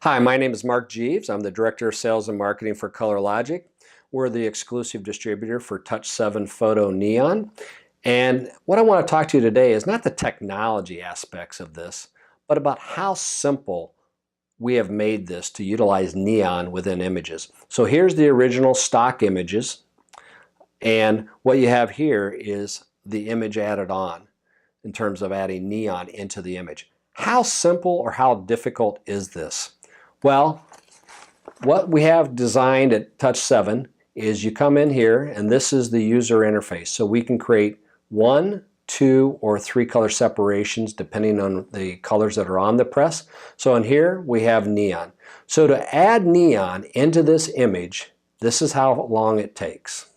Hi, my name is Mark Jeeves. I'm the Director of Sales and Marketing for ColorLogic. We're the exclusive distributor for Touch7 Photo NEON. And what I want to talk to you today is not the technology aspects of this, but about how simple we have made this to utilize neon within images. So here's the original stock images, and what you have here is the image added on in terms of adding neon into the image. How simple or how difficult is this? Well, what we have designed at Touch7 is you come in here and this is the user interface. So we can create 1, 2, or 3 color separations depending on the colors that are on the press. So in here we have neon. So to add neon into this image, this is how long it takes.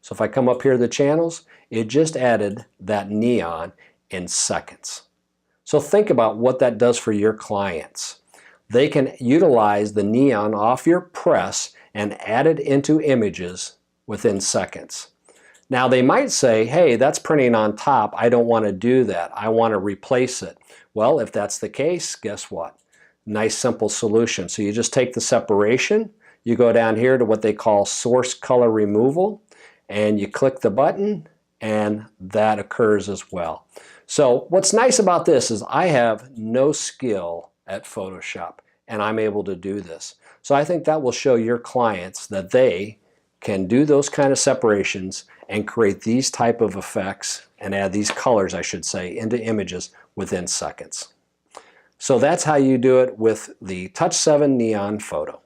So if I come up here to the channels, it just added that neon in seconds. So think about what that does for your clients. They can utilize the neon off your press and add it into images within seconds. Now they might say, hey, that's printing on top. I don't want to do that. I want to replace it. Well, if that's the case, guess what? Nice simple solution. So you just take the separation, you go down here to what they call source color removal, and you click the button, and that occurs as well. So what's nice about this is I have no skill at Photoshop, and I'm able to do this. So I think that will show your clients that they can do those kind of separations and create these type of effects and add these colors, I should say, into images within seconds. So that's how you do it with the Touch7 Neon Photo.